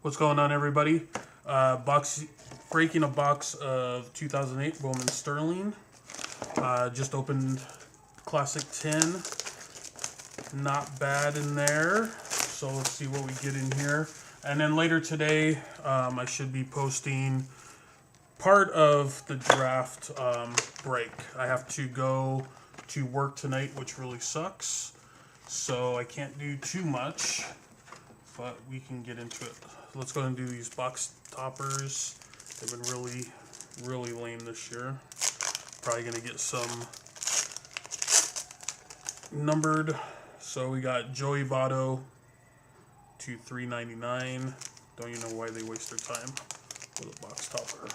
What's going on, everybody? Breaking a box of 2008 Bowman Sterling. Just opened Classic 10. Not bad in there. So let's see what we get in here. And then later today, I should be posting part of the draft break. I have to go to work tonight, which really sucks. So I can't do too much, but we can get into it. Let's go and do these box toppers. They've been really lame this year. Probably gonna get some numbered. So we got Joey Votto to $3.99. Don't even know why they waste their time with a box topper.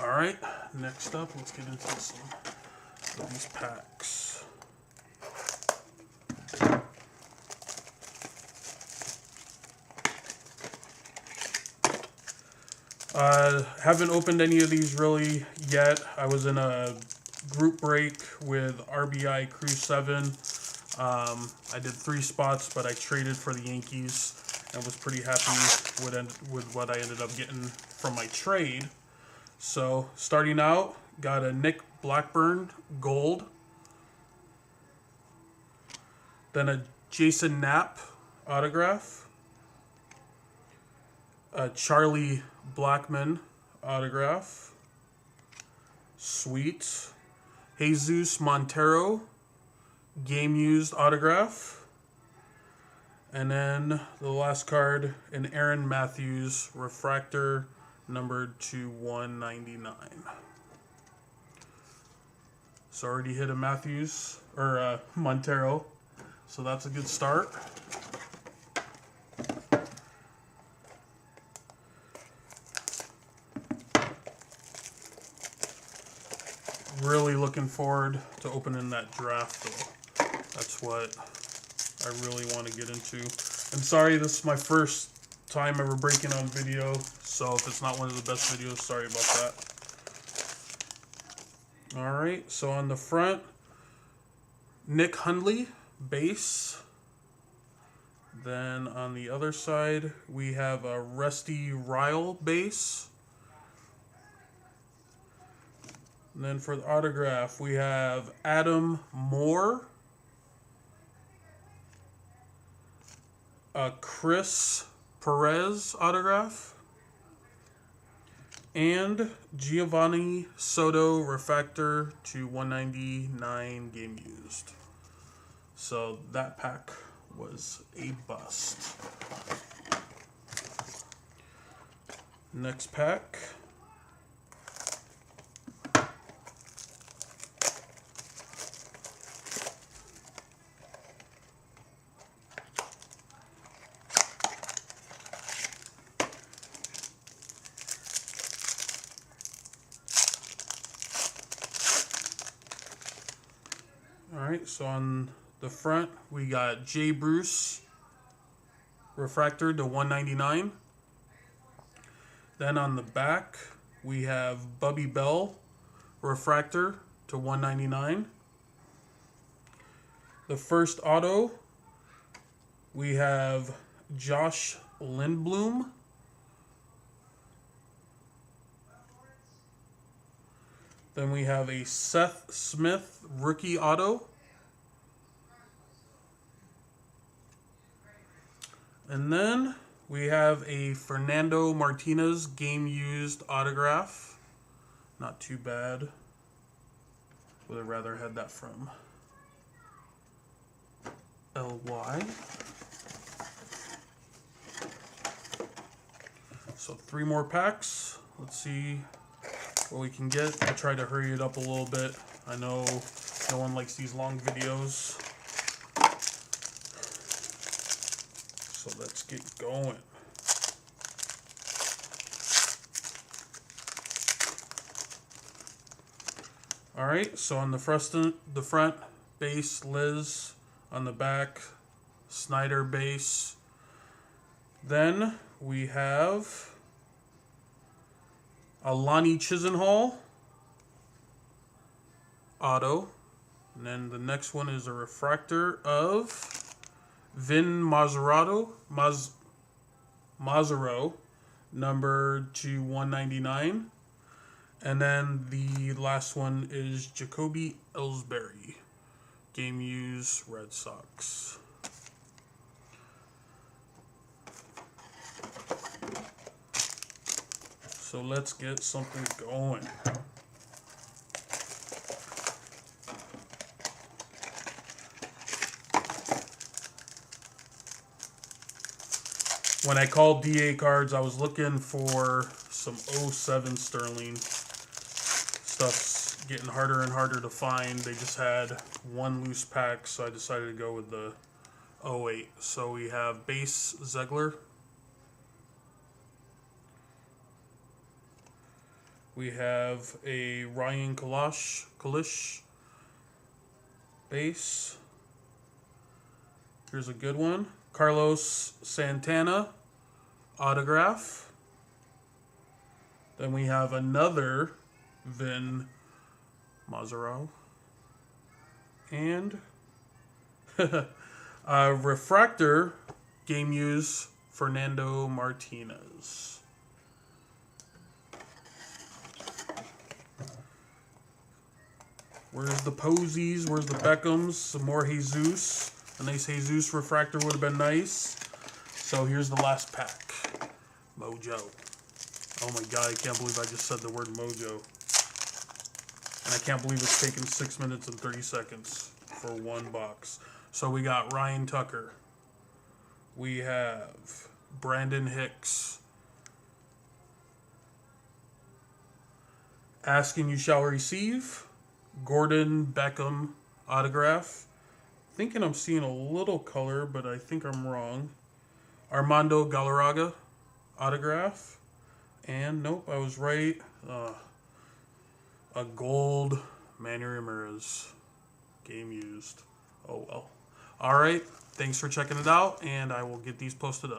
All right, next up, let's get into some of these packs. Haven't opened any of these really yet. I was in a group break with RBI Crew 7. I did 3 spots, but I traded for the Yankees and was pretty happy with what I ended up getting from my trade. So starting out, got a Nick Blackburn Gold. Then a Jason Knapp autograph. A Charlie Blackmon autograph. Sweet. Jesus Montero game used autograph. And then the last card, an Aaron Matthews refractor numbered to 199. So already hit a Matthews or a Montero. So that's a good start. Really looking forward to opening that draft, though. That's what I really want to get into. I'm sorry, this is my first time ever breaking on video, so if it's not one of the best videos, sorry about that. Alright, so on the front, Nick Hundley, base. Then on the other side, we have a Rusty Ryle, base. And then for the autograph, we have Adam Moore, a Chris Perez autograph, and Giovanni Soto refractor to 199 game used. So that pack was a bust. Next pack. Alright, so on the front, we got Jay Bruce, refractor to 199. Then on the back, we have Bubby Bell, refractor to 199. The first auto, we have Josh Lindblom. Then we have a Seth Smith rookie auto. And then we have a Fernando Martinez game used autograph. Not too bad. Would have rather had that from LY. So 3 more packs. Let's see what we can get. I'll try to hurry it up a little bit. I know no one likes these long videos. So let's get going. Alright, so on the front base, Liz. On the back, Snyder base. Then we have a Lonnie Chisenhall auto. And then the next one is a refractor of Vin Mazarato. Mazzaro, numbered to 199. And then the last one is Jacoby Ellsbury, game use Red Sox. So let's get something going. When I called DA cards, I was looking for some 07 Sterling. Stuff's getting harder and harder to find. They just had one loose pack, so I decided to go with the 08. So we have base Zegler. We have a Ryan Kalish base. Here's a good one. Carlos Santana autograph. Then we have another Vin Mazzaro. And a refractor game use Fernando Martinez. Where's the Posies? Where's the Beckhams? Some more Jesus. A nice Jesus refractor would have been nice. So here's the last pack. Mojo. Oh my god, I can't believe I just said the word Mojo. And I can't believe it's taken 6 minutes and 30 seconds for one box. So we got Ryan Tucker. We have Brandon Hicks. Asking You Shall Receive. Gordon Beckham autograph. Thinking I'm seeing a little color, but I think I'm wrong. Armando Galarraga autograph. And nope, I was right. A gold Manny Ramirez game used. Oh well. Alright, thanks for checking it out, and I will get these posted up.